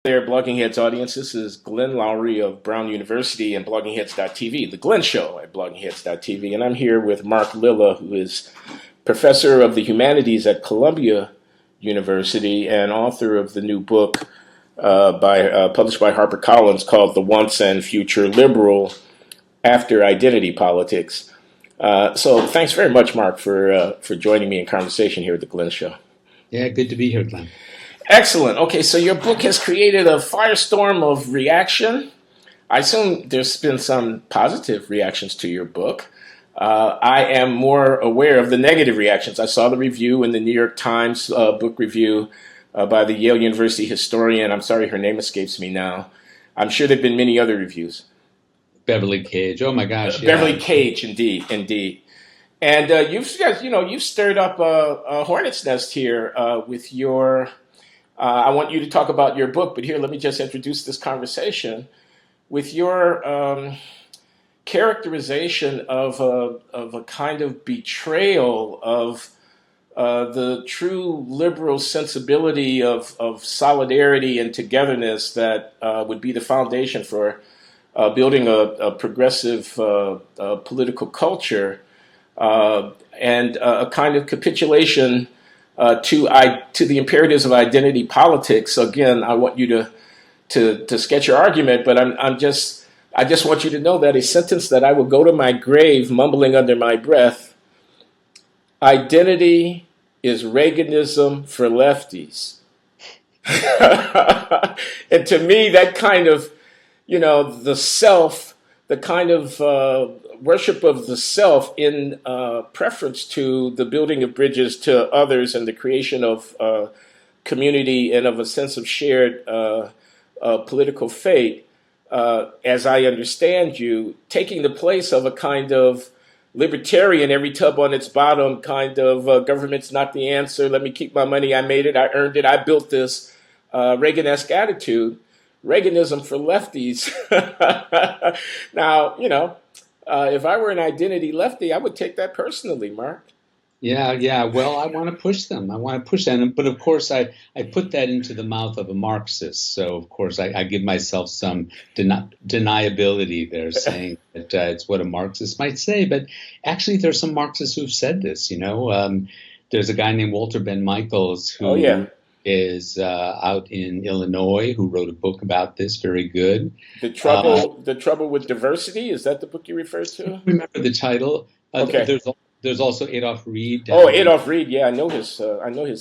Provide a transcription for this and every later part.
There, Blogging Heads audience. This is Glenn Loury of Brown University and BloggingHeads.tv, the Glenn Show at BloggingHeads.tv. And I'm here with Mark Lilla, who is professor of the humanities at Columbia University and author of the new book published by HarperCollins called The Once and Future Liberal After Identity Politics. So thanks very much, Mark, for joining me in conversation here at the Glenn Show. Yeah, good to be here, Glenn. Excellent. Okay, so your book has created a firestorm of reaction. I assume there's been some positive reactions to your book. I am more aware of the negative reactions. I saw the review in the New York Times book review by the Yale University historian. I'm sorry, her name escapes me now. I'm sure there have been many other reviews. Beverly Cage. Oh my gosh. Beverly Cage, indeed. And you've stirred up a hornet's nest here with your. I want you to talk about your book, but here, let me just introduce this conversation with your characterization of a kind of betrayal of the true liberal sensibility of solidarity and togetherness that would be the foundation for building a progressive political culture and a kind of capitulation to the imperatives of identity politics. So again, I want you to sketch your argument, but I just want you to know that a sentence that I will go to my grave mumbling under my breath: identity is Reaganism for lefties. And to me, that kind of, the self, the kind of worship of the self in preference to the building of bridges to others and the creation of community and of a sense of shared political fate, as I understand you, taking the place of a kind of libertarian, every tub on its bottom kind of government's not the answer, let me keep my money, I made it, I earned it, I built this Reagan-esque attitude. Reaganism for lefties. Now, if I were an identity lefty, I would take that personally, Mark. Yeah. Well, I want to push them. I want to push them. But of course, I put that into the mouth of a Marxist. So, of course, I give myself some deniability there, saying that it's what a Marxist might say. But actually, there's some Marxists who've said this. There's a guy named Walter Ben Michaels who is out in Illinois, who wrote a book about this, very good. The Trouble with Diversity, is that the book you refer to? I remember the title. Okay. There's also Adolph Reed. Adolph Reed, yeah, I know his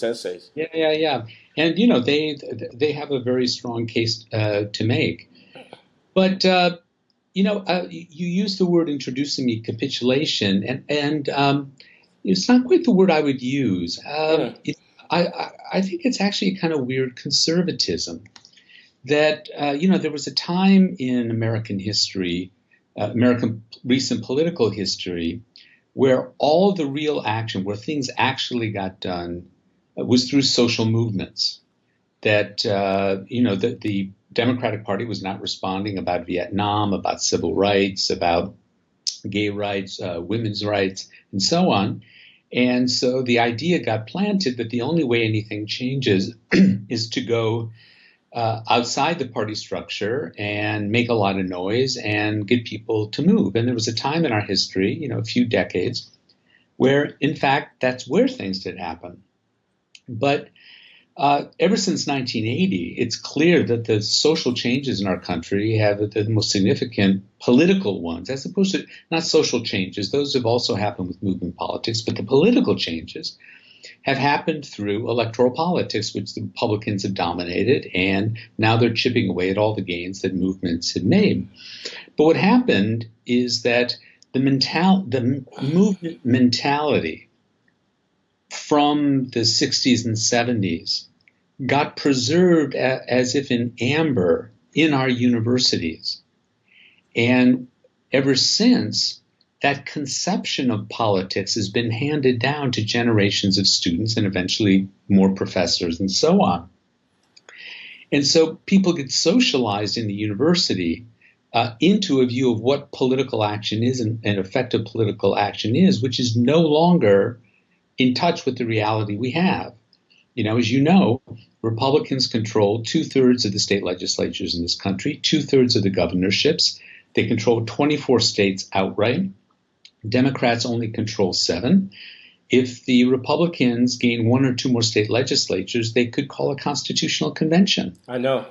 essays. Yeah. And they have a very strong case to make. But you use the word introducing me, capitulation, and it's not quite the word I would use. I think it's actually kind of weird conservatism that, there was a time in American history, American recent political history, where all the real action, where things actually got done, was through social movements. That, the Democratic Party was not responding about Vietnam, about civil rights, about gay rights, women's rights, and so on. And so the idea got planted that the only way anything changes is to go outside the party structure and make a lot of noise and get people to move. And there was a time in our history, a few decades, where, in fact, that's where things did happen. But ever since 1980, it's clear that the social changes in our country have the most significant political ones, as opposed to not social changes. Those have also happened with movement politics, but the political changes have happened through electoral politics, which the Republicans have dominated, and now they're chipping away at all the gains that movements had made. But what happened is that the movement mentality from the 60s and 70s got preserved as if in amber in our universities. And ever since, that conception of politics has been handed down to generations of students and eventually more professors and so on. And so people get socialized in the university into a view of what political action is and effective political action is, which is no longer in touch with the reality we have. As you know, Republicans control 2/3 of the state legislatures in this country, 2/3 of the governorships. They control 24 states outright. Democrats only control 7. If the Republicans gain 1 or 2 more state legislatures, they could call a constitutional convention. I know.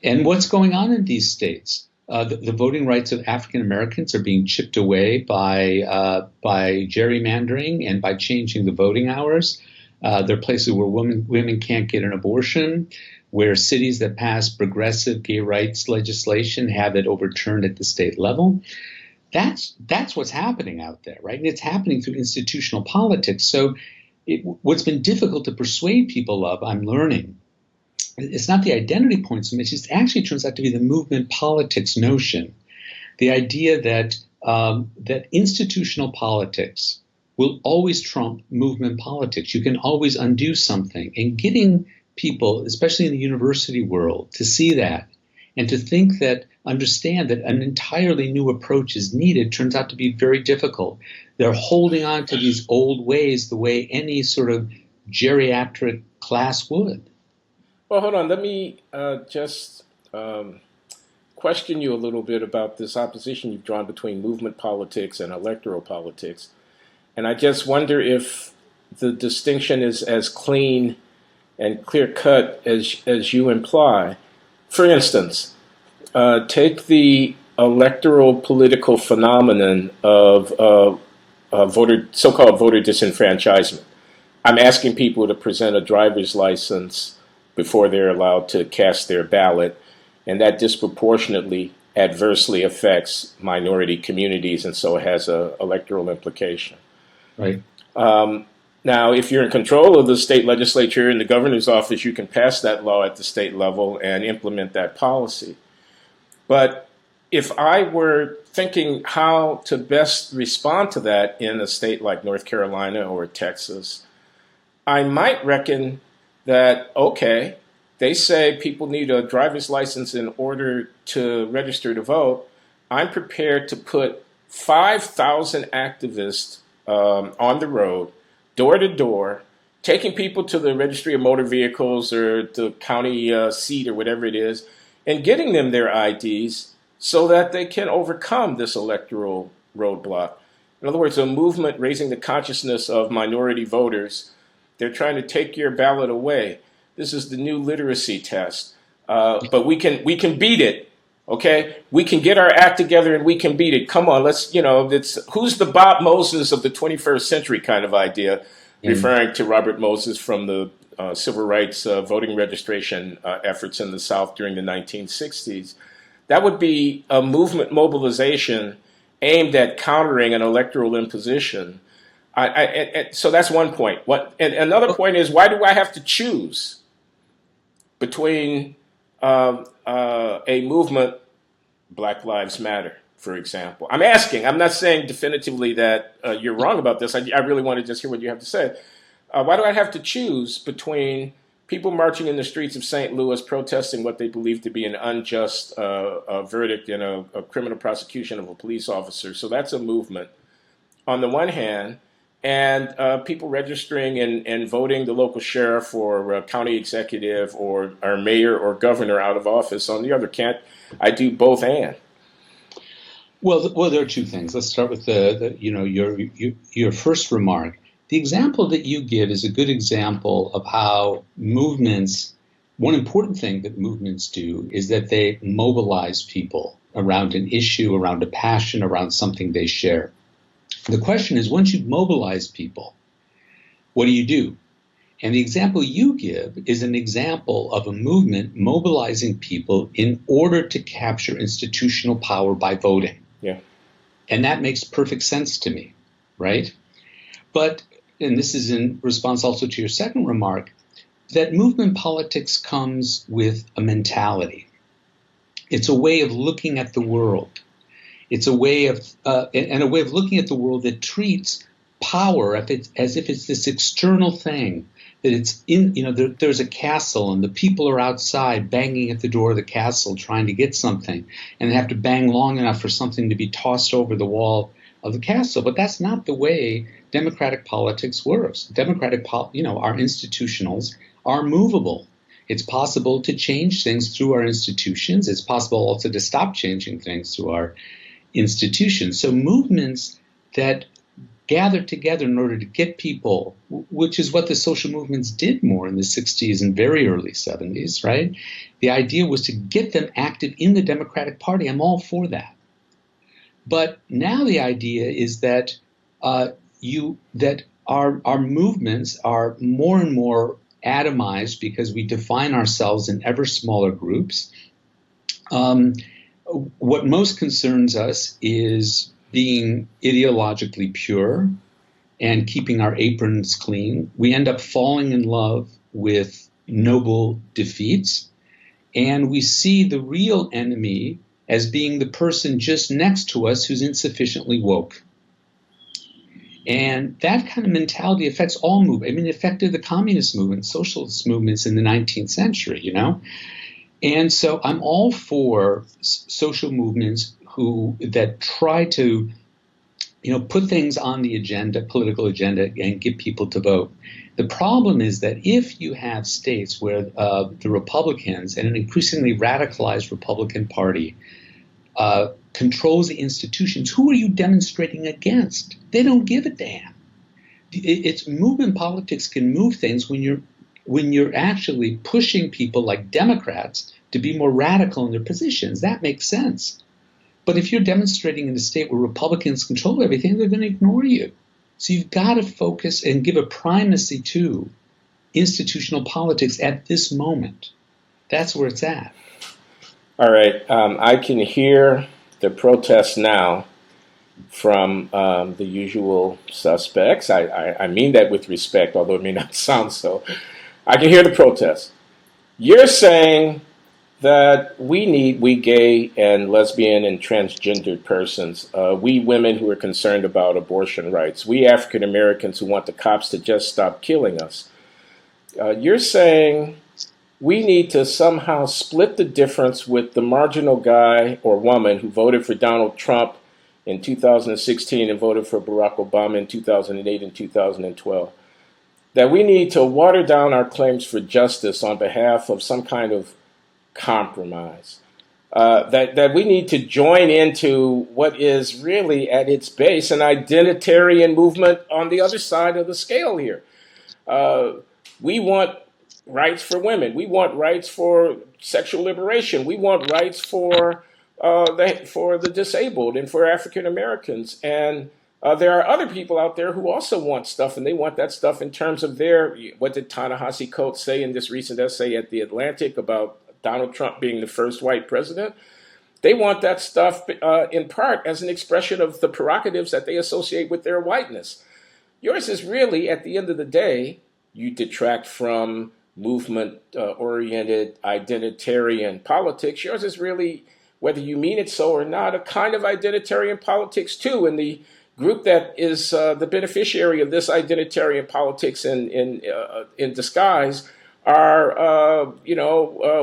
And what's going on in these states? The voting rights of African Americans are being chipped away by gerrymandering and by changing the voting hours. There are places where women can't get an abortion, where cities that pass progressive gay rights legislation have it overturned at the state level. That's what's happening out there, right? And it's happening through institutional politics. So what's been difficult to persuade people of, I'm learning, it's not the identity point so much. It actually turns out to be the movement politics notion, the idea that that institutional politics will always trump movement politics. You can always undo something. And getting people, especially in the university world, to see that and to think that, understand that an entirely new approach is needed turns out to be very difficult. They're holding on to these old ways the way any sort of geriatric class would. Well, hold on. Let me just question you a little bit about this opposition you've drawn between movement politics and electoral politics. And I just wonder if the distinction is as clean and clear-cut as you imply. For instance, take the electoral political phenomenon of so-called voter disenfranchisement. I'm asking people to present a driver's license before they're allowed to cast their ballot, and that disproportionately adversely affects minority communities, and so it has an electoral implication. Right. Now, if you're in control of the state legislature and the governor's office, you can pass that law at the state level and implement that policy. But if I were thinking how to best respond to that in a state like North Carolina or Texas, I might reckon that, okay, they say people need a driver's license in order to register to vote. I'm prepared to put 5,000 activists on the road, door to door, taking people to the registry of motor vehicles or the county seat or whatever it is, and getting them their IDs so that they can overcome this electoral roadblock. In other words, a movement raising the consciousness of minority voters. They're trying to take your ballot away. This is the new literacy test. But we can beat it. Okay, we can get our act together and we can beat it. Come on, let's, it's who's the Bob Moses of the 21st century kind of idea, referring to Robert Moses from the civil rights voting registration efforts in the South during the 1960s. That would be a movement mobilization aimed at countering an electoral imposition. So that's one point. And another point is, why do I have to choose between a movement, Black Lives Matter, for example? I'm asking. I'm not saying definitively that you're wrong about this. I really want to just hear what you have to say. Why do I have to choose between people marching in the streets of St. Louis protesting what they believe to be an unjust verdict in a criminal prosecution of a police officer? So that's a movement on the one hand, and people registering and voting the local sheriff or county executive or our mayor or governor out of office on the other. Can't I do both and? Well, there are two things. Let's start with your first remark. The example that you give is a good example of how movements, one important thing that movements do is that they mobilize people around an issue, around a passion, around something they share. The question is, once you've mobilized people, what do you do? And the example you give is an example of a movement mobilizing people in order to capture institutional power by voting. Yeah. And that makes perfect sense to me, right? But, and this is in response also to your second remark, that movement politics comes with a mentality. It's a way of looking at the world. It's a way of and a way of looking at the world that treats power as if it's this external thing, that it's in, there's a castle and the people are outside banging at the door of the castle trying to get something, and they have to bang long enough for something to be tossed over the wall of the castle. But that's not the way democratic politics works. Our institutionals are movable. It's possible to change things through our institutions. It's possible also to stop changing things through our institutions. So movements that gather together in order to get people, which is what the social movements did more in the 60s and very early 70s, right? The idea was to get them active in the Democratic Party. I'm all for that. But now the idea is that that our movements are more and more atomized because we define ourselves in ever smaller groups. What most concerns us is being ideologically pure and keeping our aprons clean. We end up falling in love with noble defeats, and we see the real enemy as being the person just next to us who's insufficiently woke. And that kind of mentality affects all movements. I mean, it affected the communist movement, socialist movements in the 19th century, you know? And so I'm all for social movements that try to, put things on the agenda, political agenda, and get people to vote. The problem is that if you have states where the Republicans and an increasingly radicalized Republican Party controls the institutions, who are you demonstrating against? They don't give a damn. It's movement politics can move things when you're actually pushing people like Democrats to be more radical in their positions. That makes sense. But if you're demonstrating in a state where Republicans control everything, they're going to ignore you. So you've got to focus and give a primacy to institutional politics at this moment. That's where it's at. All right. I can hear the protests now from the usual suspects. I mean that with respect, although it may not sound so. I can hear the protests. You're saying that we gay and lesbian and transgendered persons, we women who are concerned about abortion rights, we African Americans who want the cops to just stop killing us, you're saying we need to somehow split the difference with the marginal guy or woman who voted for Donald Trump in 2016 and voted for Barack Obama in 2008 and 2012. That we need to water down our claims for justice on behalf of some kind of compromise. That we need to join into what is really at its base an identitarian movement on the other side of the scale here. We want rights for women. We want rights for sexual liberation. We want rights for the disabled and for African Americans. And there are other people out there who also want stuff, and they want that stuff in terms of what did Ta-Nehisi Coates say in this recent essay at The Atlantic about Donald Trump being the first white president? They want that stuff in part as an expression of the prerogatives that they associate with their whiteness. Yours is really, at the end of the day, you detract from movement-oriented identitarian politics. Yours is really, whether you mean it so or not, a kind of identitarian politics too. And the group that is the beneficiary of this identitarian politics in disguise are,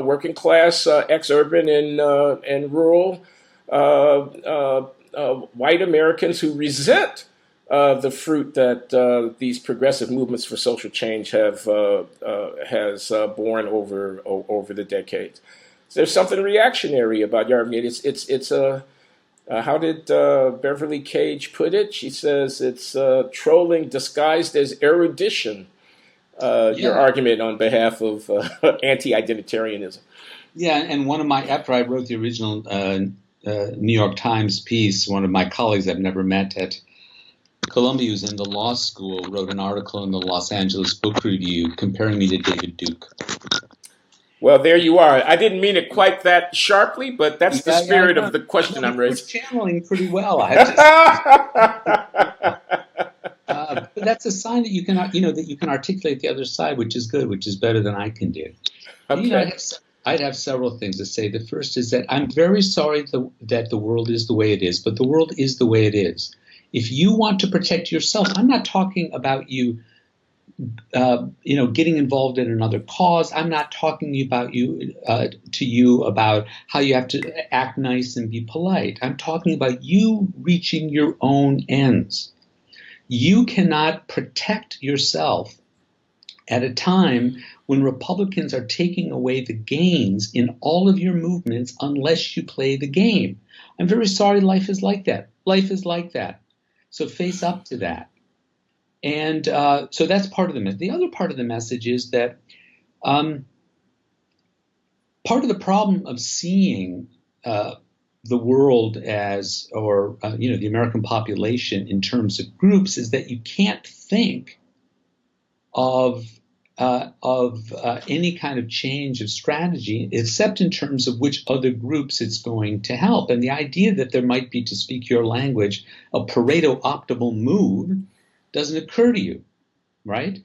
working class, ex-urban and rural white Americans who resent the fruit that these progressive movements for social change has borne over the decades. So there's something reactionary about your argument. It's a how did Beverly Cage put it? She says it's trolling disguised as erudition. Your argument on behalf of anti-identitarianism. Yeah, and after I wrote the original New York Times piece, one of my colleagues I've never met at Columbia, who's in the law school, wrote an article in the Los Angeles Book Review comparing me to David Duke. Well, there you are. I didn't mean it quite that sharply, but that's the spirit of the question I'm raising. You're channeling pretty well, I have to say. But that's a sign that you can, that you can articulate the other side, which is good, which is better than I can do. Okay. I'd have several things to say. The first is that I'm very sorry that the world is the way it is, but the world is the way it is. If you want to protect yourself, I'm not talking about you, getting involved in another cause. I'm not talking about you about how you have to act nice and be polite. I'm talking about you reaching your own ends. You cannot protect yourself at a time when Republicans are taking away the gains in all of your movements unless you play the game. I'm very sorry life is like that. Life is like that. So face up to that. And so that's part of the message. The other part of the message is that part of the problem of seeing the world as, or the American population in terms of groups, is that you can't think of any kind of change of strategy except in terms of which other groups it's going to help. And the idea that there might be, to speak your language, a Pareto optimal move doesn't occur to you, right?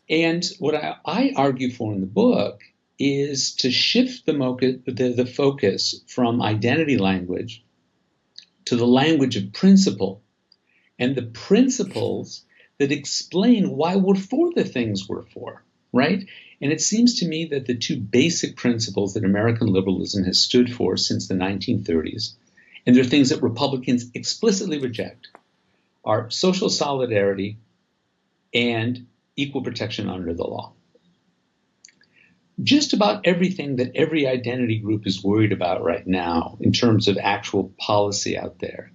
And what I argue for in the book is to shift the focus from identity language to the language of principle, and the principles that explain why we're for the things we're for, right? And it seems to me that the two basic principles that American liberalism has stood for since the 1930s, and they're things that Republicans explicitly reject, are social solidarity and equal protection under the law. Just about everything that every identity group is worried about right now in terms of actual policy out there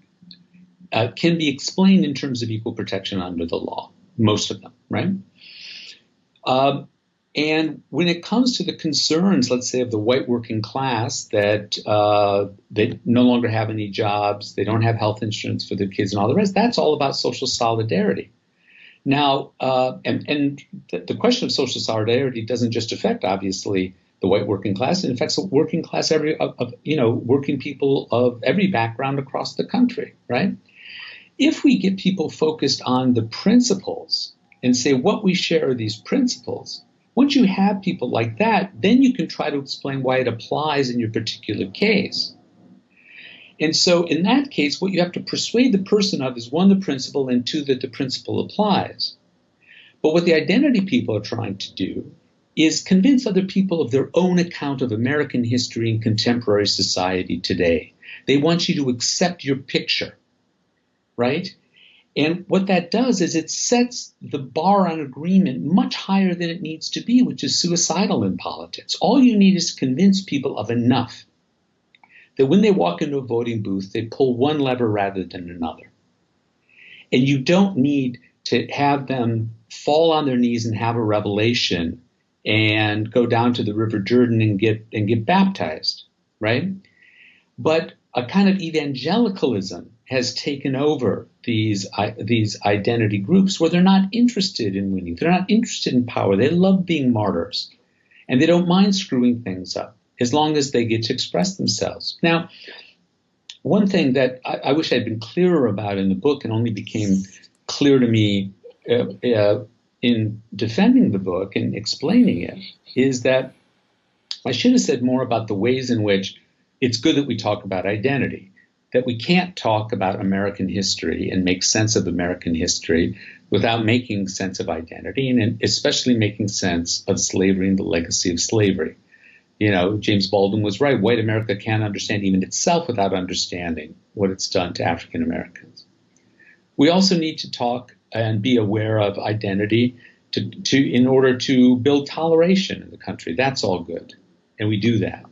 can be explained in terms of equal protection under the law, most of them, right? And when it comes to the concerns, let's say, of the white working class, that they no longer have any jobs, they don't have health insurance for their kids and all the rest, that's all about social solidarity. Now, and the question of social solidarity doesn't just affect, obviously, the white working class. It affects the working class, working people of every background across the country, right? If we get people focused on the principles and say what we share are these principles, once you have people like that, then you can try to explain why it applies in your particular case. And so in that case, what you have to persuade the person of is, one, the principle, and two, that the principle applies. But what the identity people are trying to do is convince other people of their own account of American history and contemporary society today. They want you to accept your picture, right? And what that does is it sets the bar on agreement much higher than it needs to be, which is suicidal in politics. All you need is to convince people of enough that when they walk into a voting booth, they pull one lever rather than another. And you don't need to have them fall on their knees and have a revelation and go down to the River Jordan and get baptized, right? But a kind of evangelicalism has taken over these identity groups where they're not interested in winning. They're not interested in power. They love being martyrs, and they don't mind screwing things up as long as they get to express themselves. Now, one thing that I wish I'd been clearer about in the book, and only became clear to me in defending the book and explaining it, is that I should have said more about the ways in which it's good that we talk about identity, that we can't talk about American history and make sense of American history without making sense of identity, and especially making sense of slavery and the legacy of slavery. James Baldwin was right. White America can't understand even itself without understanding what it's done to African Americans. We also need to talk and be aware of identity in order to build toleration in the country. That's all good, and we do that.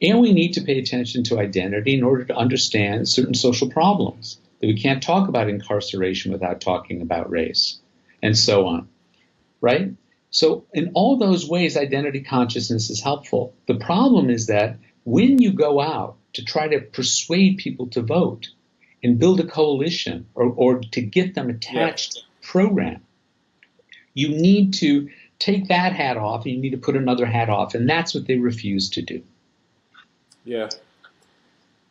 And we need to pay attention to identity in order to understand certain social problems, that we can't talk about incarceration without talking about race, and so on, right? So in all those ways, identity consciousness is helpful. The problem is that when you go out to try to persuade people to vote and build a coalition or to get them attached to a program, you need to take that hat off and you need to put another hat off. And that's what they refuse to do. Yeah.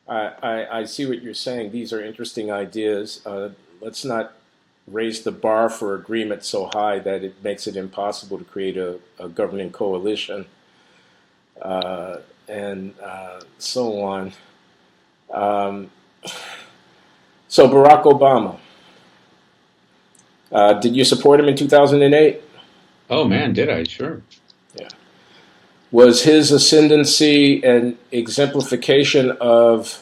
I see what you're saying. These are interesting ideas. Let's not raise the bar for agreement so high that it makes it impossible to create a governing coalition, and so on. So Barack Obama, did you support him in 2008? Oh man, did I? Sure. Yeah. Was his ascendancy an exemplification of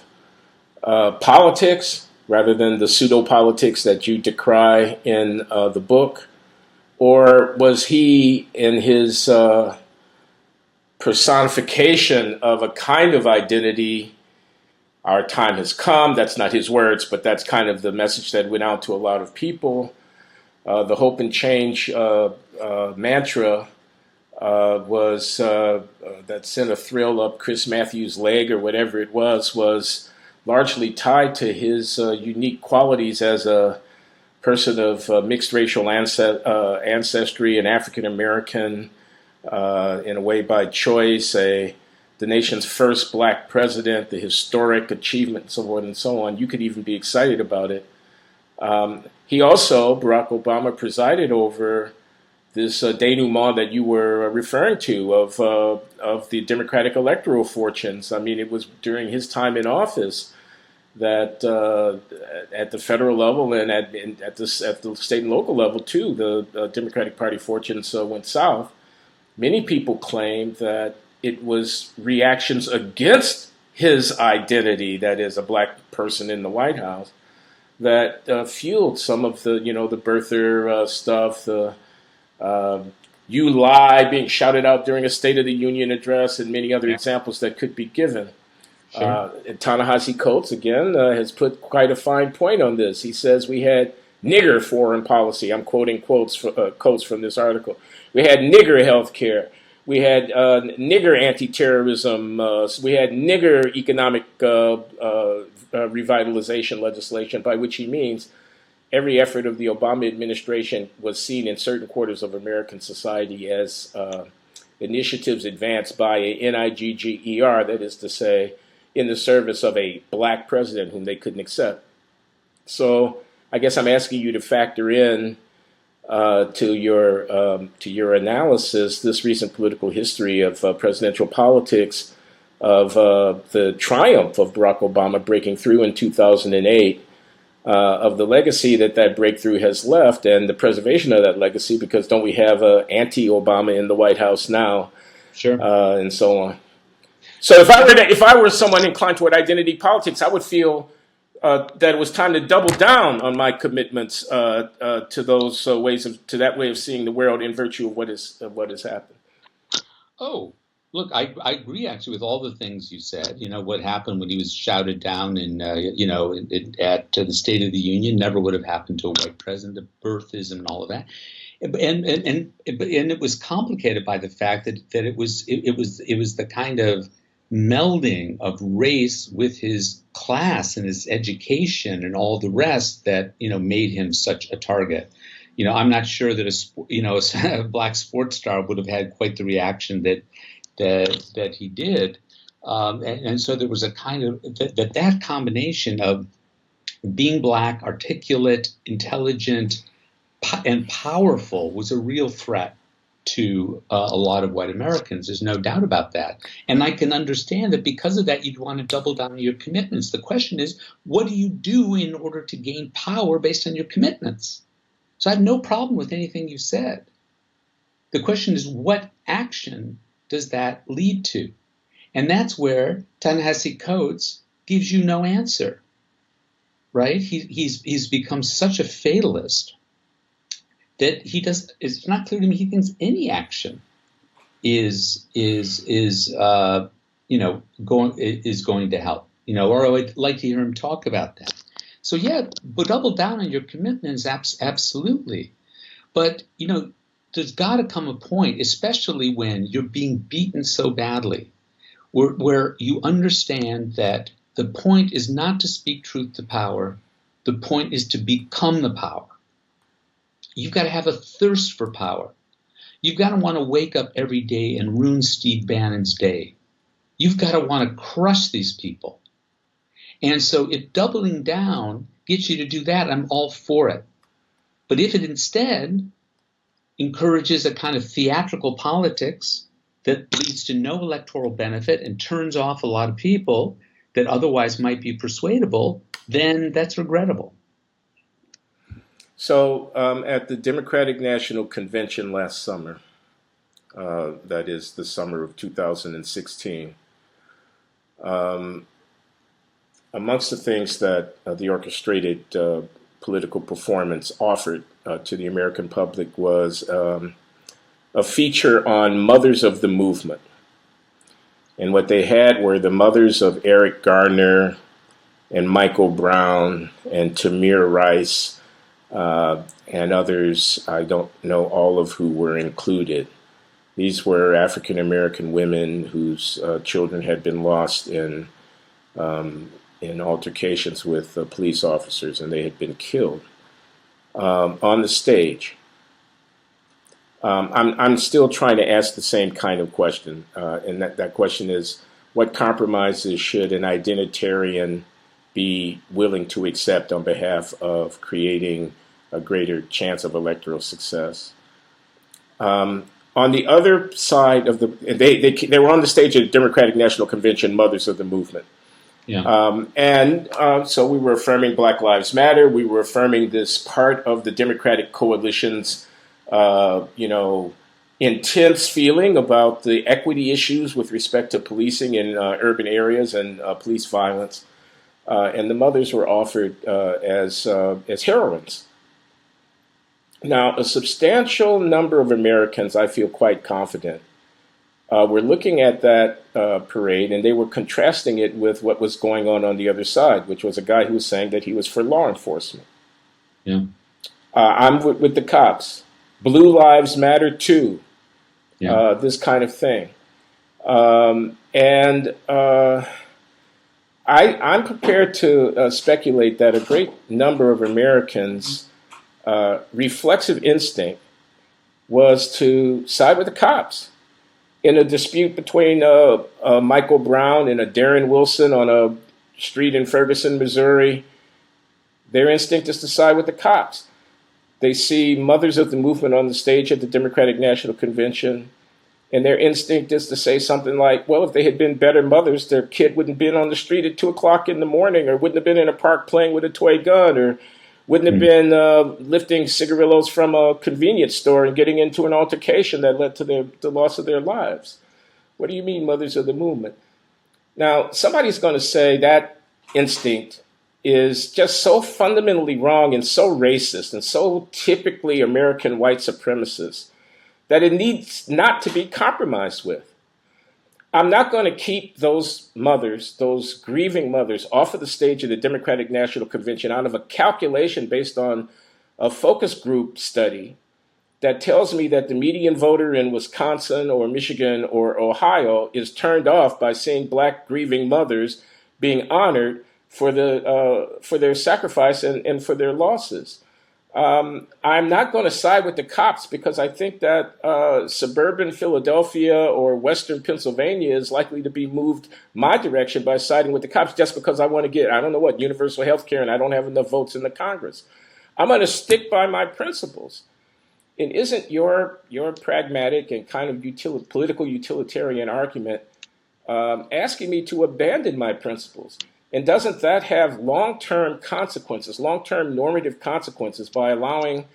politics rather than the pseudo-politics that you decry in the book? Or was he in his personification of a kind of identity? Our time has come. That's not his words, but that's kind of the message that went out to a lot of people. The hope and change mantra was that sent a thrill up Chris Matthews' leg or whatever it was largely tied to his unique qualities as a person of mixed racial ancestry, an African American, in a way by choice, the nation's first black president, the historic achievement, so on and so on. You could even be excited about it. He also, Barack Obama, presided over this denouement that you were referring to of the Democratic electoral fortunes. I mean, it was during his time in office that at the federal level and at the state and local level too, the Democratic Party fortunes went south. Many people claim that it was reactions against his identity, that is, a black person in the White House, that fueled some of the, the birther stuff, the "you lie" being shouted out during a State of the Union address, and many other examples that could be given. Sure. Ta-Nehisi Coates, again, has put quite a fine point on this. He says we had nigger foreign policy. I'm quoting quotes from this article. We had nigger health care. We had nigger anti-terrorism. We had nigger economic revitalization legislation, by which he means every effort of the Obama administration was seen in certain quarters of American society as initiatives advanced by a NIGGER, that is to say, in the service of a black president whom they couldn't accept. So I guess I'm asking you to factor in to your analysis this recent political history of presidential politics, of the triumph of Barack Obama breaking through in 2008, of the legacy that breakthrough has left, and the preservation of that legacy, because don't we have anti-Obama in the White House now? Sure. And so on. So if I were someone inclined toward identity politics, I would feel that it was time to double down on my commitments to those to that way of seeing the world in virtue of what has happened. Oh, look, I agree actually with all the things you said. You know, what happened when he was shouted down at the State of the Union never would have happened to a white president. The birthism and all of that. And it was complicated by the fact that it was the kind of melding of race with his class and his education and all the rest that made him such a target. I'm not sure that a black sports star would have had quite the reaction that he did, and so there was a kind of that combination of being black, articulate, intelligent, and powerful was a real threat to a lot of white Americans. There's no doubt about that. And I can understand that because of that, you'd want to double down on your commitments. The question is, what do you do in order to gain power based on your commitments? So I have no problem with anything you said. The question is, what action does that lead to? And that's where Ta-Nehisi Coates gives you no answer, right? He's become such a fatalist that it's not clear to me he thinks any action is going to help, or I would like to hear him talk about that. So yeah, but double down on your commitments, absolutely. But there's got to come a point, especially when you're being beaten so badly, where you understand that the point is not to speak truth to power. The point is to become the power. You've got to have a thirst for power. You've got to want to wake up every day and ruin Steve Bannon's day. You've got to want to crush these people. And so if doubling down gets you to do that, I'm all for it. But if it instead encourages a kind of theatrical politics that leads to no electoral benefit and turns off a lot of people that otherwise might be persuadable, then that's regrettable. So at the Democratic National Convention last summer, that is the summer of 2016, amongst the things that the orchestrated political performance offered to the American public was a feature on mothers of the movement. And what they had were the mothers of Eric Garner and Michael Brown and Tamir Rice and others. I don't know all of who were included. These were African American women whose children had been lost in altercations with police officers, and they had been killed on the stage. I'm still trying to ask the same kind of question, and that question is, what compromises should an identitarian be willing to accept on behalf of creating a greater chance of electoral success? On the other side of they were on the stage at the Democratic National Convention, Mothers of the Movement. Yeah. So we were affirming Black Lives Matter. We were affirming this part of the Democratic coalition's, intense feeling about the equity issues with respect to policing in urban areas and police violence. And the mothers were offered as heroines. Now, a substantial number of Americans, I feel quite confident, were looking at that parade, and they were contrasting it with what was going on the other side, which was a guy who was saying that he was for law enforcement. Yeah. I'm with the cops. Blue lives matter too. Yeah. This kind of thing. I'm prepared to speculate that a great number of Americans' reflexive instinct was to side with the cops. In a dispute between Michael Brown and a Darren Wilson on a street in Ferguson, Missouri, their instinct is to side with the cops. They see mothers of the movement on the stage at the Democratic National Convention, and their instinct is to say something like, well, if they had been better mothers, their kid wouldn't have been on the street at 2 o'clock in the morning, or wouldn't have been in a park playing with a toy gun, or wouldn't have been lifting cigarillos from a convenience store and getting into an altercation that led to the loss of their lives. What do you mean, mothers of the movement? Now, somebody's going to say that instinct is just so fundamentally wrong and so racist and so typically American white supremacist that it needs not to be compromised with. I'm not going to keep those mothers, those grieving mothers, off of the stage of the Democratic National Convention out of a calculation based on a focus group study that tells me that the median voter in Wisconsin or Michigan or Ohio is turned off by seeing Black grieving mothers being honored for their sacrifice and for their losses. I'm not going to side with the cops because I think that suburban Philadelphia or Western Pennsylvania is likely to be moved my direction by siding with the cops just because I want to get, universal health care and I don't have enough votes in the Congress. I'm going to stick by my principles. And isn't your pragmatic and kind of political utilitarian argument asking me to abandon my principles? And doesn't that have long-term consequences, long-term normative consequences by allowing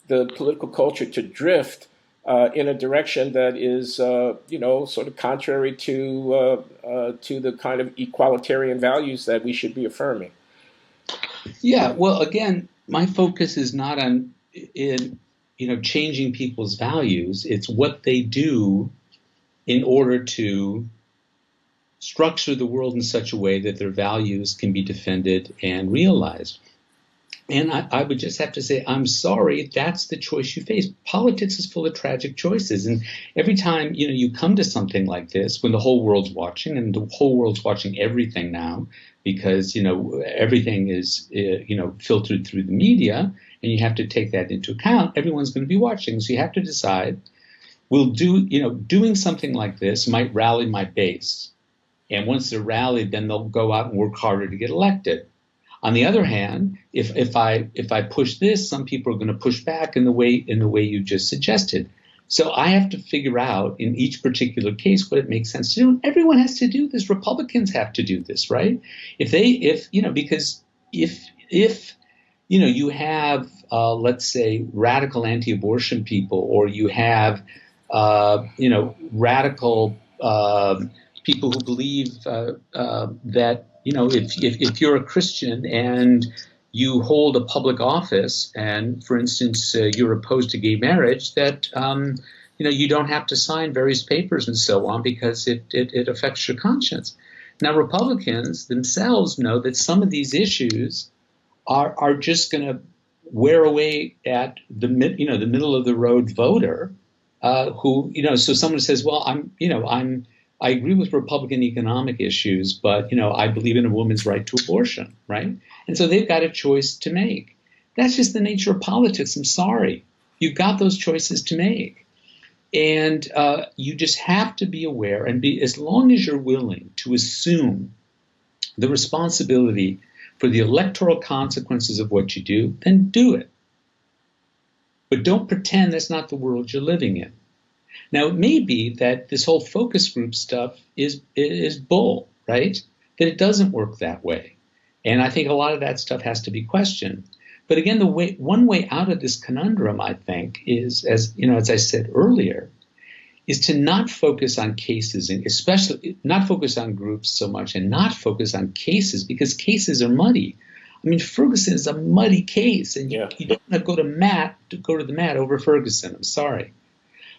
the political culture to drift in a direction that is, sort of contrary to the kind of equalitarian values that we should be affirming? Yeah, well, again, my focus is not on changing people's values. It's what they do in order to structure the world in such a way that their values can be defended and realized. And I would just have to say, I'm sorry, that's the choice you face. Politics is full of tragic choices. And every time, you come to something like this, when the whole world's watching, and the whole world's watching everything now, because, everything is, filtered through the media, and you have to take that into account. Everyone's going to be watching. So you have to decide, doing something like this might rally my base. And once they're rallied, then they'll go out and work harder to get elected. On the other hand, if I push this, some people are going to push back in the way you just suggested. So I have to figure out in each particular case what it makes sense to do. And everyone has to do this. Republicans have to do this, right? Because if you have let's say radical anti-abortion people, or you have radical people who believe that if you're a Christian and you hold a public office, and for instance, you're opposed to gay marriage, that you don't have to sign various papers and so on because it affects your conscience. Now, Republicans themselves know that some of these issues are just going to wear away at the middle of the road voter, who So someone says, well, I agree with Republican economic issues, but I believe in a woman's right to abortion, right? And so they've got a choice to make. That's just the nature of politics. I'm sorry, you've got those choices to make, and you just have to be aware and be, as long as you're willing to assume the responsibility for the electoral consequences of what you do, then do it. But don't pretend that's not the world you're living in. Now, it may be that this whole focus group stuff is bull, right? That it doesn't work that way. And I think a lot of that stuff has to be questioned. But again, one way out of this conundrum, I think, is, as I said earlier, is to not focus on cases, and especially not focus on groups so much, and not focus on cases, because cases are muddy. I mean, Ferguson is a muddy case, and you don't want to go to the mat over Ferguson. I'm sorry.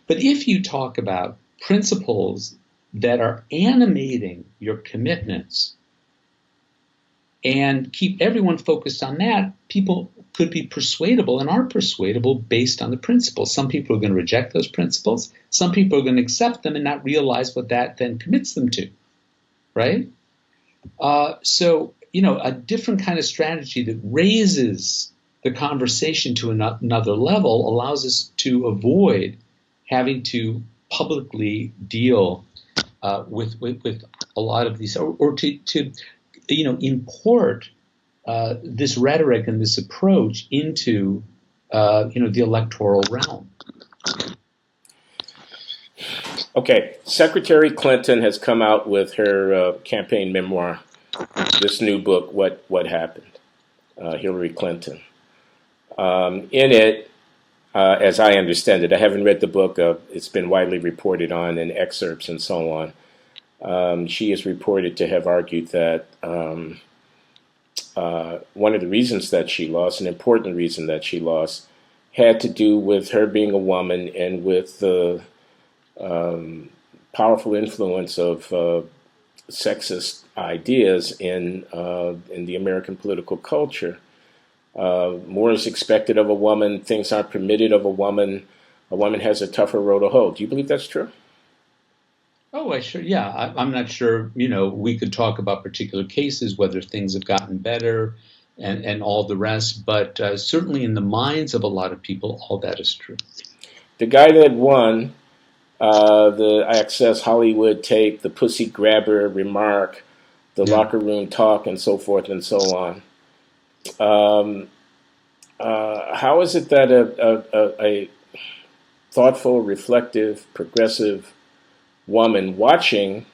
But if you talk about principles that are animating your commitments and keep everyone focused on that, people could be persuadable and are persuadable based on the principles. Some people are going to reject those principles. Some people are going to accept them and not realize what that then commits them to, right? So a different kind of strategy that raises the conversation to another level allows us to avoid having to publicly deal with a lot of these, or to import this rhetoric and this approach into the electoral realm. Okay, Secretary Clinton has come out with her campaign memoir, this new book, What Happened, Hillary Clinton. In it, as I understand it, I haven't read the book. It's been widely reported on in excerpts and so on. She is reported to have argued that one of the reasons that she lost, an important reason that she lost, had to do with her being a woman and with the powerful influence of sexist ideas in the American political culture. More is expected of a woman. Things aren't permitted of a woman. A woman has a tougher road to hoe. Do you believe that's true? Oh, I'm not sure. We could talk about particular cases, whether things have gotten better and all the rest. But certainly in the minds of a lot of people, all that is true. The guy that won the Access Hollywood tape, the pussy grabber remark, the locker room talk, and so forth and so on. How is it that a thoughtful, reflective, progressive woman watching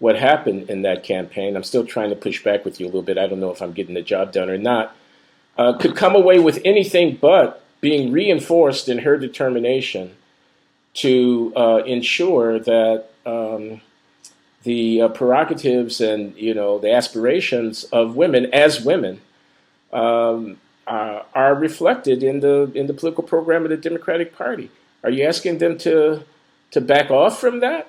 what happened in that campaign, I'm still trying to push back with you a little bit, I don't know if I'm getting the job done or not, could come away with anything but being reinforced in her determination to ensure that the prerogatives and the aspirations of women as women are reflected in the political program of the Democratic Party. Are you asking them to back off from that?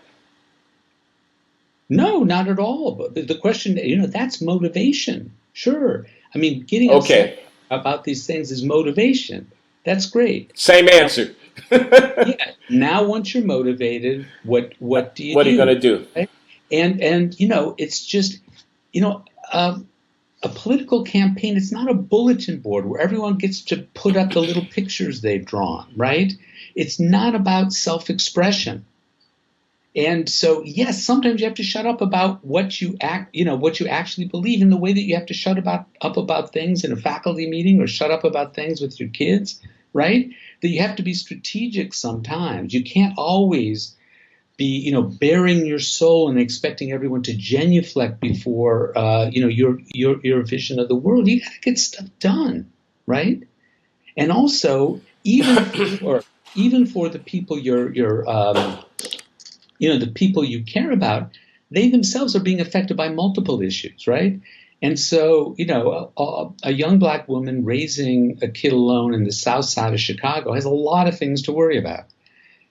No, not at all. But the question, that's motivation. Sure. I mean, getting upset about these things is motivation. That's great. Same answer. Yeah. Now, once you're motivated, what do you do? What are you going to do? Right? And it's just, a political campaign, it's not a bulletin board where everyone gets to put up the little pictures they've drawn, right? It's not about self-expression. And so, yes, sometimes you have to shut up about what you actually believe, in the way that you have to shut up about things in a faculty meeting or shut up about things with your kids, right? That you have to be strategic sometimes. You can't always be, bearing your soul and expecting everyone to genuflect before, your vision of the world. You got to get stuff done, right? And also, even for the people the people you care about, they themselves are being affected by multiple issues, right? And so, a young black woman raising a kid alone in the South Side of Chicago has a lot of things to worry about.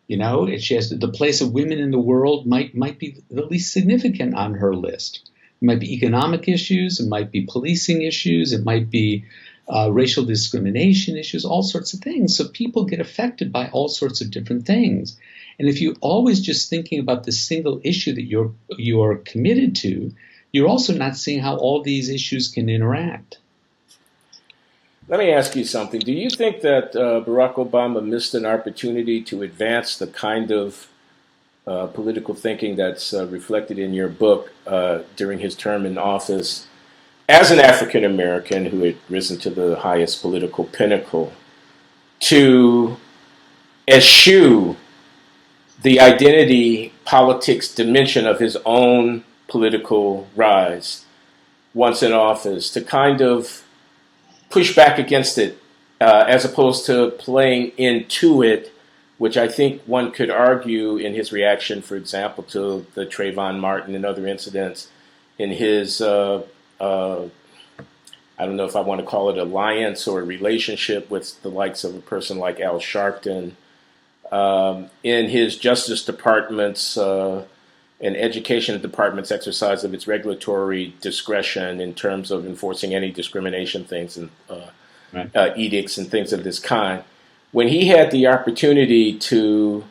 She has the place of women in the world might be the least significant on her list. It might be economic issues, it might be policing issues, it might be racial discrimination issues, all sorts of things. So people get affected by all sorts of different things. And if you're always just thinking about the single issue that you're committed to, you're also not seeing how all these issues can interact. Let me ask you something. Do you think that Barack Obama missed an opportunity to advance the kind of political thinking that's reflected in your book during his term in office as an African American who had risen to the highest political pinnacle, to eschew the identity politics dimension of his own political rise once in office, to kind of push back against it as opposed to playing into it, which I think one could argue in his reaction, for example, to the Trayvon Martin and other incidents, in his, I don't know if I want to call it alliance or relationship with the likes of a person like Al Sharpton, in his Justice Department's and Education Department's exercise of its regulatory discretion in terms of enforcing anti-discrimination things and edicts and things of this kind. When he had the opportunity to,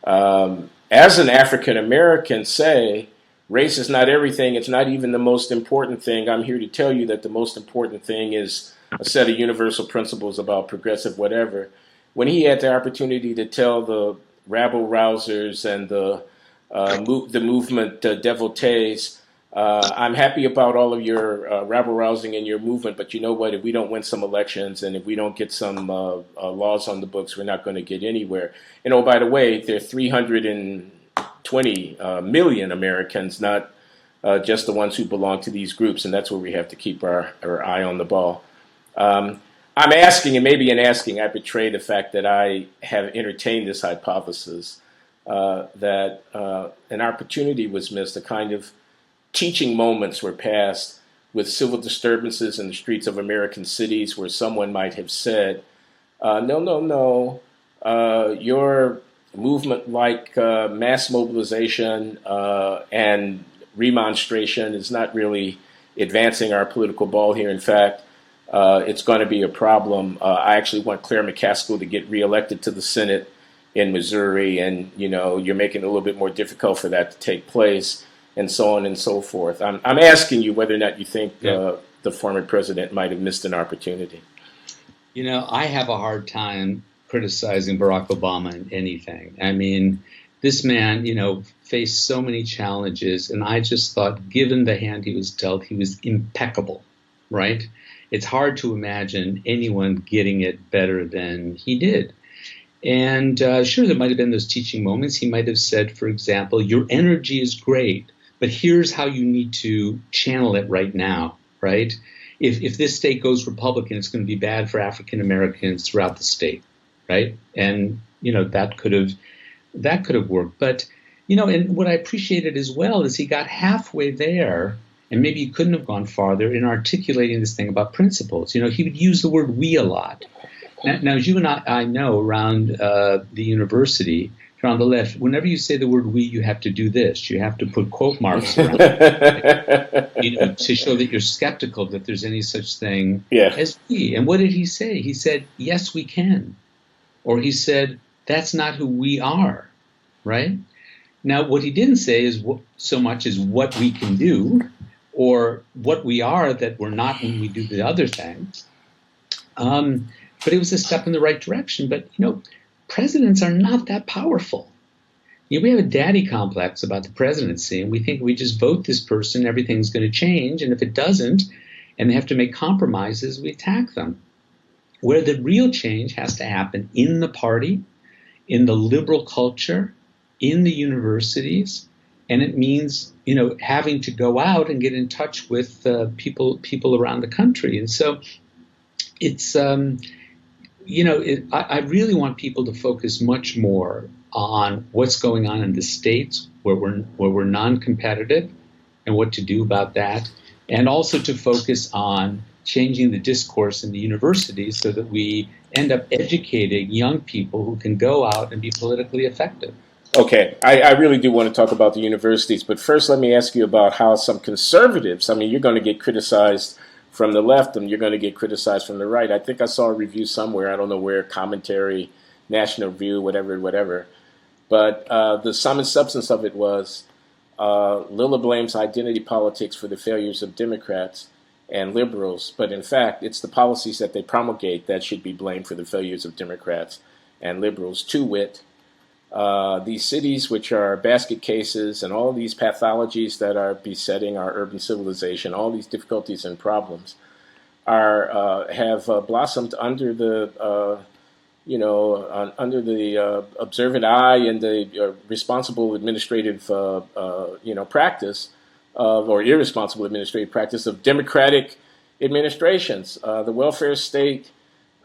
as an African American, say, race is not everything, it's not even the most important thing. I'm here to tell you that the most important thing is a set of universal principles about progressive whatever. When he had the opportunity to tell the rabble-rousers and the movement devotees, I'm happy about all of your rabble-rousing and your movement, but you know what? If we don't win some elections and if we don't get some laws on the books, we're not going to get anywhere. And oh, by the way, there are 320 million Americans, not just the ones who belong to these groups, and that's where we have to keep our eye on the ball. I'm asking, and maybe in asking, I betray the fact that I have entertained this hypothesis that an opportunity was missed, a kind of teaching moments were passed with civil disturbances in the streets of American cities where someone might have said, no, your movement like mass mobilization and remonstration is not really advancing our political ball here. In fact, it's going to be a problem. I actually want Claire McCaskill to get reelected to the Senate in Missouri, and you're making it a little bit more difficult for that to take place, and so on and so forth. I'm asking you whether or not you think the former president might have missed an opportunity. I have a hard time criticizing Barack Obama in anything. I mean, this man, faced so many challenges, and I just thought, given the hand he was dealt, he was impeccable, right? It's hard to imagine anyone getting it better than he did. And sure, there might have been those teaching moments. He might have said, for example, your energy is great, but here's how you need to channel it right now, right? If this state goes Republican, it's going to be bad for African Americans throughout the state, right? And, that could have worked. But, and what I appreciated as well is he got halfway there, and maybe he couldn't have gone farther in articulating this thing about principles. He would use the word we a lot. Now, as you and I know around the university, around the left, whenever you say the word we, you have to do this. You have to put quote marks around it, to show that you're skeptical that there's any such thing as we. And what did he say? He said, yes, we can. Or he said, that's not who we are, right? Now, what he didn't say is so much as what we can do or what we are that we're not when we do the other things. But it was a step in the right direction. But, presidents are not that powerful. We have a daddy complex about the presidency, and we think we just vote this person, everything's going to change. And if it doesn't, and they have to make compromises, we attack them. Where the real change has to happen in the party, in the liberal culture, in the universities, and it means, having to go out and get in touch with people around the country. And so it's, I really want people to focus much more on what's going on in the states where we're non-competitive and what to do about that. and also to focus on changing the discourse in the universities so that we end up educating young people who can go out and be politically effective. Okay, I really do want to talk about the universities, but first let me ask you about how some conservatives, I mean, you're going to get criticized from the left and you're going to get criticized from the right. I think I saw a review somewhere, I don't know where, Commentary, National Review, whatever. But the sum and substance of it was Lilla blames identity politics for the failures of Democrats and liberals, but in fact, it's the policies that they promulgate that should be blamed for the failures of Democrats and liberals. To wit, these cities, which are basket cases, and all these pathologies that are besetting our urban civilization, all these difficulties and problems, have blossomed under the under the observant eye and the responsible administrative practice or irresponsible administrative practice of democratic administrations. The welfare state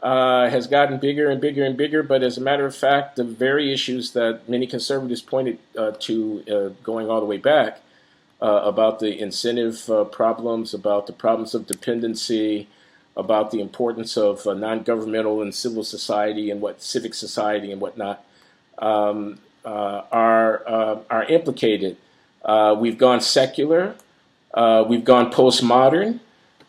has gotten bigger and bigger and bigger, but as a matter of fact, the very issues that many conservatives pointed to going all the way back about the incentive problems, about the problems of dependency, about the importance of non-governmental and civil society and civic society and whatnot are implicated. We've gone secular, we've gone postmodern.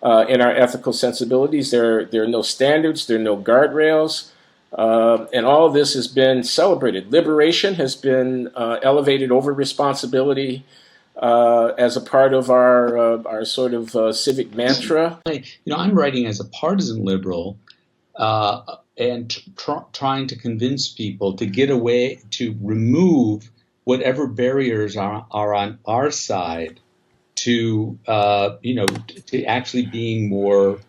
In our ethical sensibilities, there are no standards, there are no guardrails, and all of this has been celebrated. Liberation has been elevated over responsibility as a part of our sort of civic mantra. I'm writing as a partisan liberal and trying to convince people to get away, to remove whatever barriers are on our side to to actually being more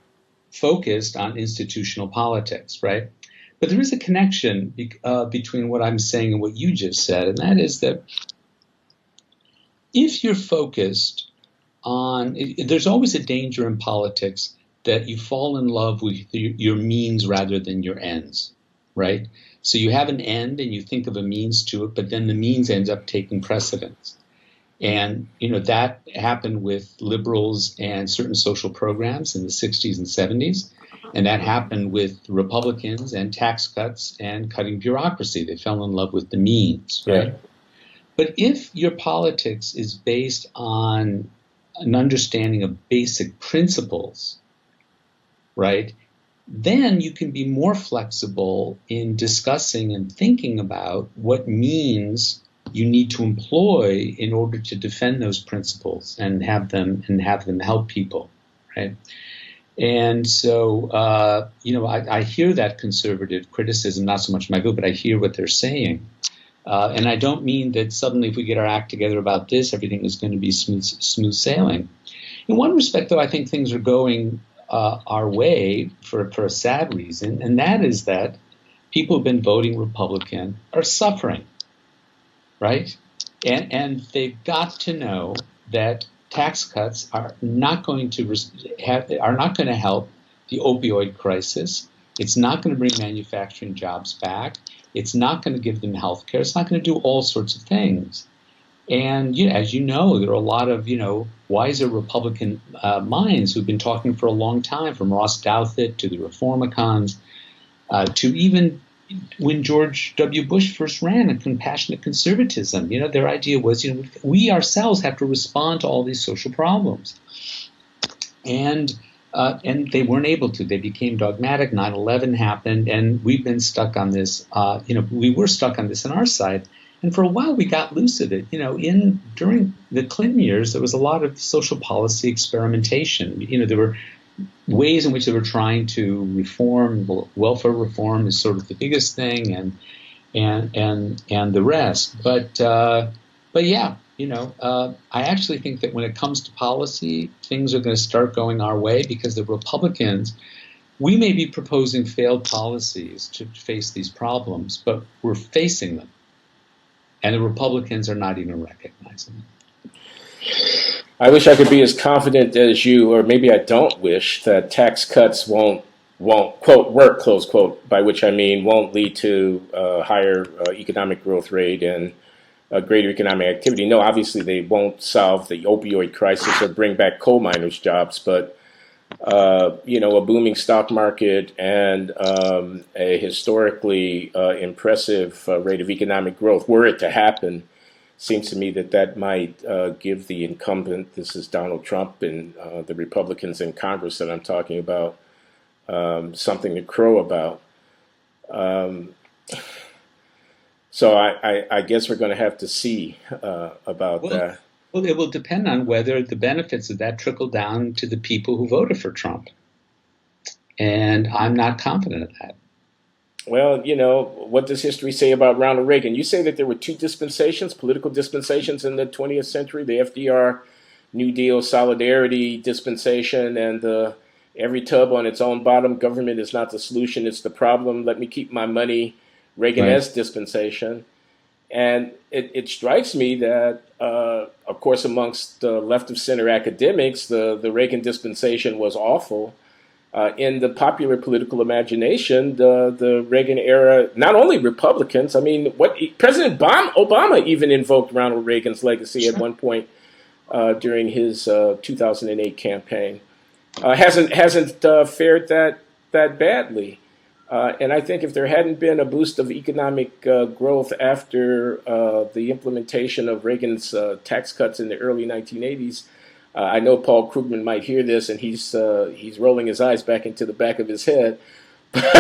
focused on institutional politics, right? But there is a connection between what I'm saying and what you just said, and that is that if you're focused on, there's always a danger in politics that you fall in love with your means rather than your ends, right? So you have an end and you think of a means to it, but then the means ends up taking precedence. And, that happened with liberals and certain social programs in the 60s and 70s. And that happened with Republicans and tax cuts and cutting bureaucracy. They fell in love with the means, right? Yeah. But if your politics is based on an understanding of basic principles, right, then you can be more flexible in discussing and thinking about what means you need to employ in order to defend those principles and have them help people, right? And so, I hear that conservative criticism, not so much in my book, but I hear what they're saying. And I don't mean that suddenly if we get our act together about this, everything is going to be smooth sailing. In one respect, though, I think things are going our way for a sad reason, and that is that people who've been voting Republican are suffering. Right? And they've got to know that tax cuts are not going to help the opioid crisis. It's not going to bring manufacturing jobs back. It's not going to give them health care. It's not going to do all sorts of things. And as you know, there are a lot of wiser Republican minds who've been talking for a long time, from Ross Douthat to the Reformicons, to even when George W. Bush first ran a compassionate conservatism. Their idea was, we ourselves have to respond to all these social problems. And they weren't able to. They became dogmatic. 9/11 happened, and we've been stuck on this. We were stuck on this on our side. And for a while, we got loose of it. During the Clinton years, there was a lot of social policy experimentation. There were ways in which they were trying to reform. Welfare reform is sort of the biggest thing, and the rest. But yeah, I actually think that when it comes to policy, things are going to start going our way, because the Republicans, we may be proposing failed policies to face these problems, but we're facing them, and the Republicans are not even recognizing them. I wish I could be as confident as you, or maybe I don't wish, that tax cuts won't quote work, close quote, by which I mean won't lead to higher economic growth rate and greater economic activity. No, obviously they won't solve the opioid crisis or bring back coal miners' jobs, but a booming stock market and a historically impressive rate of economic growth, were it to happen, seems to me that might give the incumbent, this is Donald Trump and the Republicans in Congress that I'm talking about, something to crow about. So I guess we're going to have to see about that. Well, it will depend on whether the benefits of that trickle down to the people who voted for Trump. And I'm not confident of that. Well, what does history say about Ronald Reagan? You say that there were two dispensations, political dispensations in the 20th century, the FDR New Deal Solidarity dispensation and the every tub on its own bottom, government is not the solution, it's the problem, let me keep my money, Reagan-esque dispensation. And it strikes me that, of course, amongst left of center academics, the Reagan dispensation was awful. In the popular political imagination, the Reagan era, not only Republicans, I mean, President Obama even invoked Ronald Reagan's legacy at one point during his 2008 campaign. Hasn't fared that badly. And I think if there hadn't been a boost of economic growth after the implementation of Reagan's tax cuts in the early 1980s, I know Paul Krugman might hear this and he's rolling his eyes back into the back of his head. But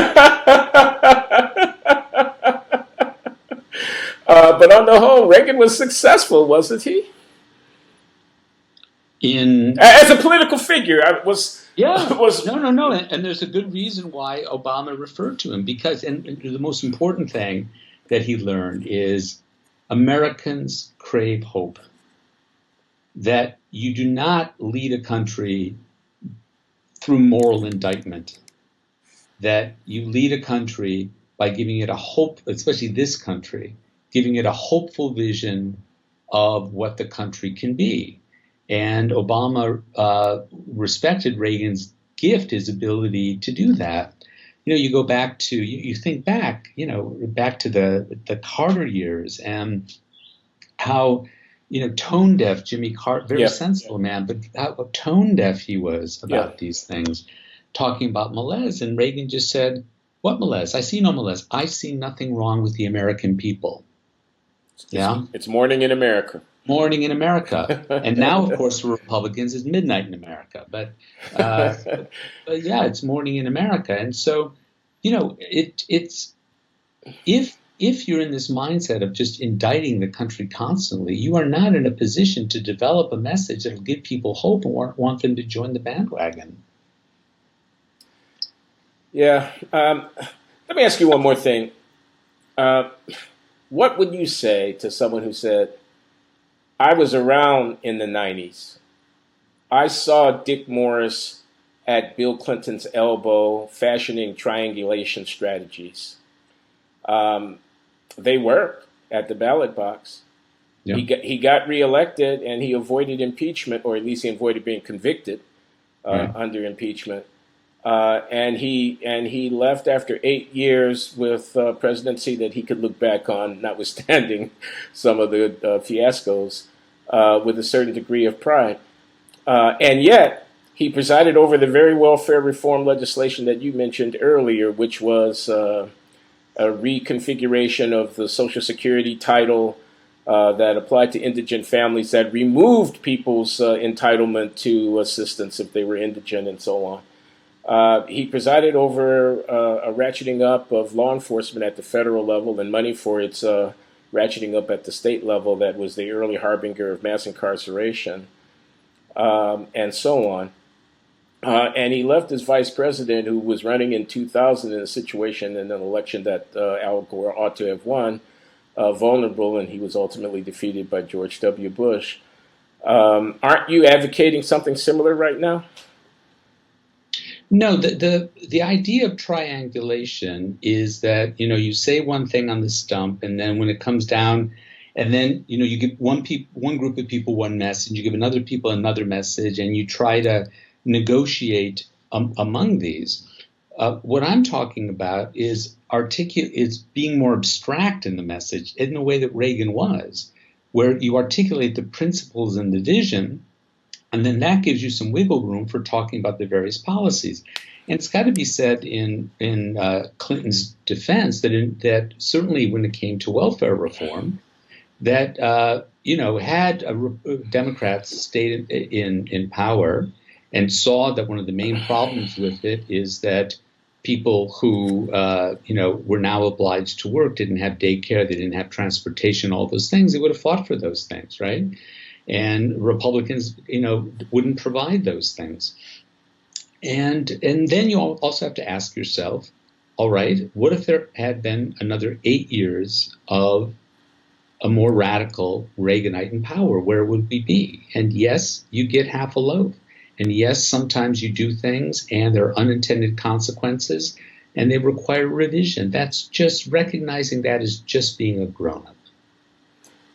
on the whole, Reagan was successful, wasn't he? As a political figure, No. And there's a good reason why Obama referred to him, because and the most important thing that he learned is Americans crave hope. That you do not lead a country through moral indictment. That you lead a country by giving it a hope, especially this country, giving it a hopeful vision of what the country can be. And Obama respected Reagan's gift, his ability to do that. You go back to, you think back, back to the Carter years and how, tone deaf Jimmy Carter, very sensible man, but how tone deaf he was about these things, talking about malaise. And Reagan just said, what malaise? I see no malaise. I see nothing wrong with the American people. It's morning in America. Morning in America. And now, of course, for Republicans, it's midnight in America. But it's morning in America. And so, it's if you're in this mindset of just indicting the country constantly, you are not in a position to develop a message that will give people hope and want them to join the bandwagon. Yeah. Let me ask you one more thing. What would you say to someone who said, I was around in the 90s. I saw Dick Morris at Bill Clinton's elbow fashioning triangulation strategies. They worked at the ballot box. Yeah. He got reelected and he avoided impeachment, or at least he avoided being convicted under impeachment. And he left after 8 years with a presidency that he could look back on, notwithstanding some of the fiascos, with a certain degree of pride. And yet, he presided over the very welfare reform legislation that you mentioned earlier, which was a reconfiguration of the Social Security title that applied to indigent families, that removed people's entitlement to assistance if they were indigent and so on. He presided over a ratcheting up of law enforcement at the federal level and money for its ratcheting up at the state level that was the early harbinger of mass incarceration, and so on. And he left as vice president, who was running in 2000 in a situation in an election that Al Gore ought to have won, vulnerable, and he was ultimately defeated by George W. Bush. Aren't you advocating something similar right now? No, the idea of triangulation is that, you say one thing on the stump, and then when it comes down, and then, you give one group of people one message, you give another people another message, and you try to negotiate among these. What I'm talking about is being more abstract in the message in the way that Reagan was. where you articulate the principles and the vision, and then that gives you some wiggle room for talking about the various policies. And it's got to be said in Clinton's defense that certainly when it came to welfare reform, that had Democrats stayed in power and saw that one of the main problems with it is that people who were now obliged to work didn't have daycare, they didn't have transportation, all those things. They would have fought for those things, right? And Republicans, wouldn't provide those things. And then you also have to ask yourself, all right, what if there had been another 8 years of a more radical Reaganite in power? Where would we be? And yes, you get half a loaf. And yes, sometimes you do things and there are unintended consequences and they require revision. That's just recognizing that as just being a grown-up.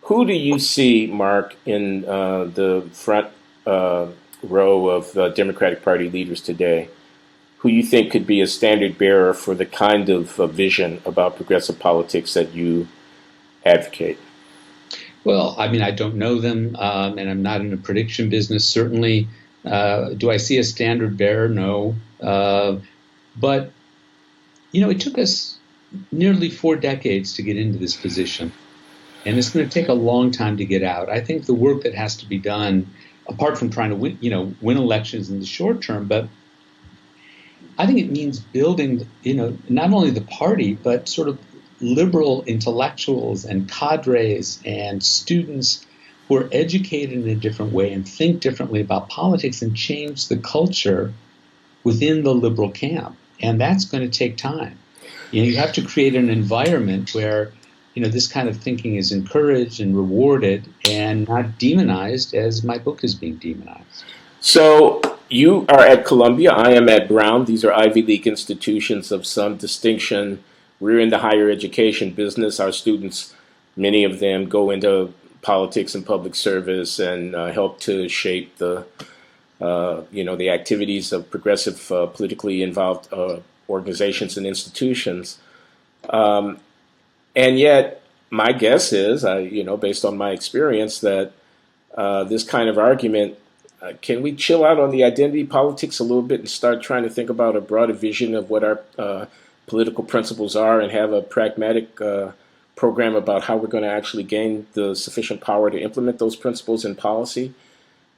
Who do you see, Mark, in the front row of Democratic Party leaders today, who you think could be a standard bearer for the kind of vision about progressive politics that you advocate? Well, I mean, I don't know them, and I'm not in the prediction business, certainly. Do I see a standard bearer? No. But, it took us nearly 4 decades to get into this position. And it's going to take a long time to get out. I think the work that has to be done, apart from trying to win elections in the short term, but I think it means building, not only the party, but sort of liberal intellectuals and cadres and students who are educated in a different way and think differently about politics and change the culture within the liberal camp. And that's going to take time. You have to create an environment where this kind of thinking is encouraged and rewarded and not demonized as my book is being demonized. So you are at Columbia. I am at Brown. These are Ivy League institutions of some distinction. We're in the higher education business. Our students, many of them, go into politics and public service and help to shape the activities of progressive, politically involved organizations and institutions. And yet, my guess is, based on my experience, that this kind of argument, can we chill out on the identity politics a little bit and start trying to think about a broader vision of what our political principles are and have a pragmatic program about how we're going to actually gain the sufficient power to implement those principles in policy?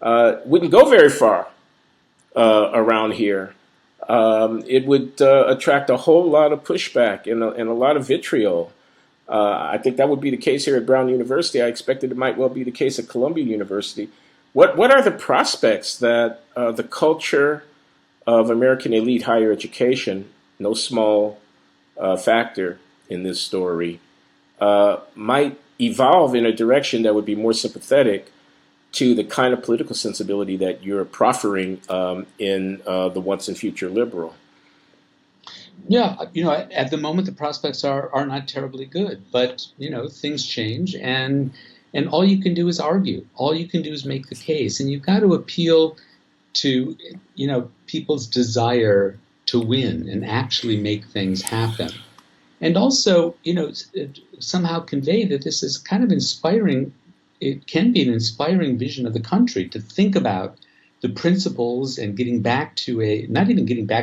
Wouldn't go very far around here. It would attract a whole lot of pushback and a lot of vitriol. I think that would be the case here at Brown University. I expected it might well be the case at Columbia University. What are the prospects that the culture of American elite higher education, no small factor in this story, might evolve in a direction that would be more sympathetic to the kind of political sensibility that you're proffering in the once and future liberal? Yeah, at the moment the prospects are not terribly good, but things change, and all you can do is argue. All you can do is make the case, and you've got to appeal to people's desire to win and actually make things happen, and also somehow convey that this is kind of inspiring. It can be an inspiring vision of the country to think about the principles and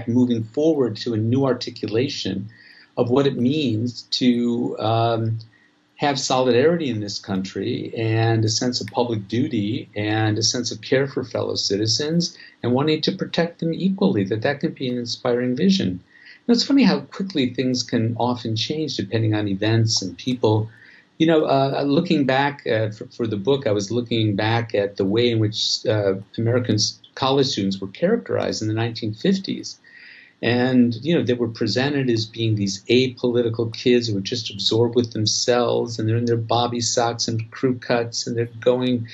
moving forward to a new articulation of what it means to have solidarity in this country and a sense of public duty and a sense of care for fellow citizens and wanting to protect them equally, that can be an inspiring vision. It's funny how quickly things can often change depending on events and people. Looking back for the book, I was looking back at the way in which American college students were characterized in the 1950s. And, they were presented as being these apolitical kids who were just absorbed with themselves, and they're in their bobby socks and crew cuts, and they're going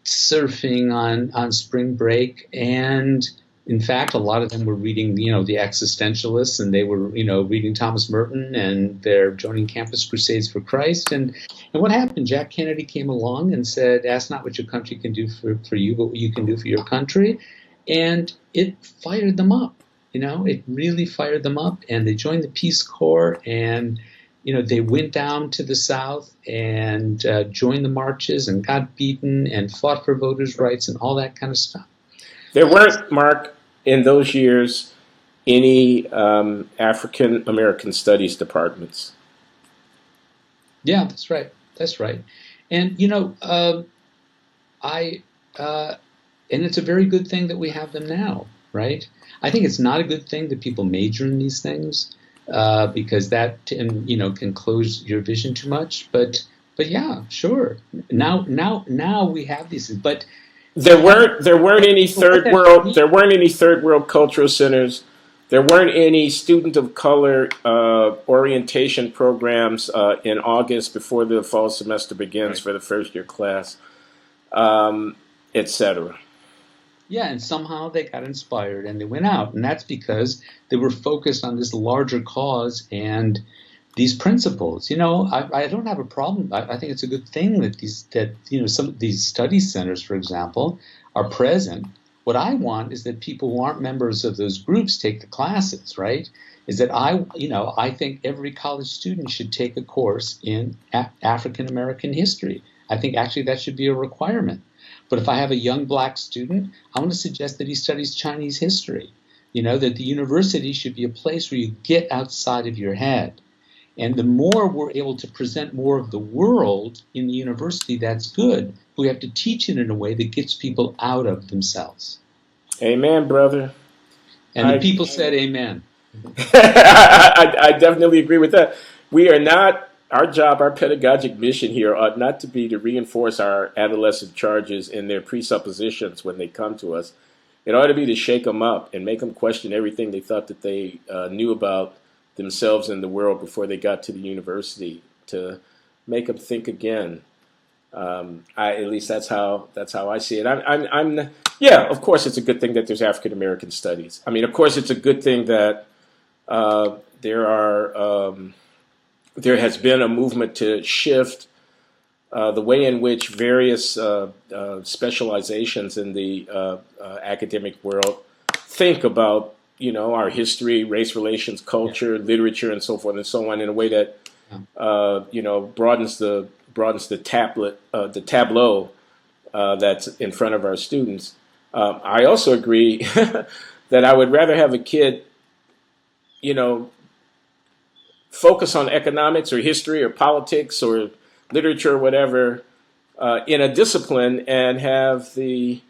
surfing on spring break. And in fact, a lot of them were reading, the existentialists, and they were, reading Thomas Merton, and they're joining Campus Crusades for Christ. And what happened? Jack Kennedy came along and said, ask not what your country can do for you, but what you can do for your country. And it fired them up. It really fired them up. And they joined the Peace Corps, and they went down to the South and joined the marches and got beaten and fought for voters' rights and all that kind of stuff. There weren't, Mark, in those years, any African American studies departments. Yeah, that's right. That's right. And and it's a very good thing that we have them now, right? I think it's not a good thing that people major in these things because that can close your vision too much. But yeah, sure. Now we have these, but there weren't any third world cultural centers. There weren't any student of color orientation programs in August before the fall semester begins for the first year class, etc. Yeah, and somehow they got inspired and they went out, and that's because they were focused on this larger cause and these principles. I don't have a problem. I think it's a good thing that some of these study centers, for example, are present. What I want is that people who aren't members of those groups take the classes, right? Is that I think every college student should take a course in African American history. I think actually that should be a requirement. But if I have a young black student, I want to suggest that he studies Chinese history. That the university should be a place where you get outside of your head. And the more we're able to present more of the world in the university, that's good. We have to teach it in a way that gets people out of themselves. Amen, brother. And the people said amen. I definitely agree with that. We are not, our job, our pedagogic mission here ought not to be to reinforce our adolescent charges in their presuppositions when they come to us. It ought to be to shake them up and make them question everything they thought that they knew about themselves and the world before they got to the university, to make them think again. At least that's how I see it. Yeah, of course it's a good thing that there's African American studies. I mean, of course it's a good thing that there has been a movement to shift the way in which various specializations in the academic world think about our history, race relations, culture, literature, and so forth and so on, in a way that broadens the tableau that's in front of our students. I also agree that I would rather have a kid, focus on economics or history or politics or literature or whatever in a discipline, and have the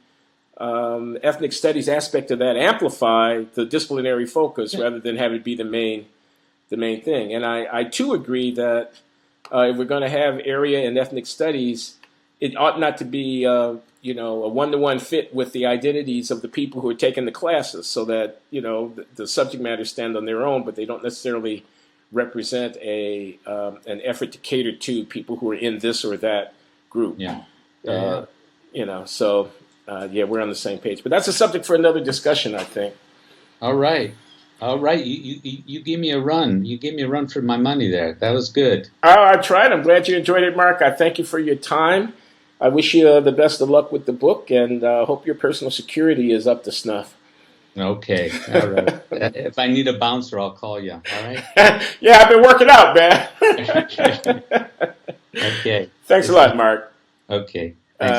ethnic studies aspect of that amplify the disciplinary focus rather than have it be the main thing. And I too agree that if we're going to have area and ethnic studies, it ought not to be a one-to-one fit with the identities of the people who are taking the classes, so that the subject matter stand on their own, but they don't necessarily represent an effort to cater to people who are in this or that group. So. We're on the same page, but that's a subject for another discussion, I think. All right. You gave me a run. You gave me a run for my money there. That was good. Oh, I tried. I'm glad you enjoyed it, Mark. I thank you for your time. I wish you the best of luck with the book, and hope your personal security is up to snuff. Okay. All right. If I need a bouncer, I'll call you. All right. Yeah, I've been working out, man. Okay. Thanks a lot, Mark. Okay. Thanks.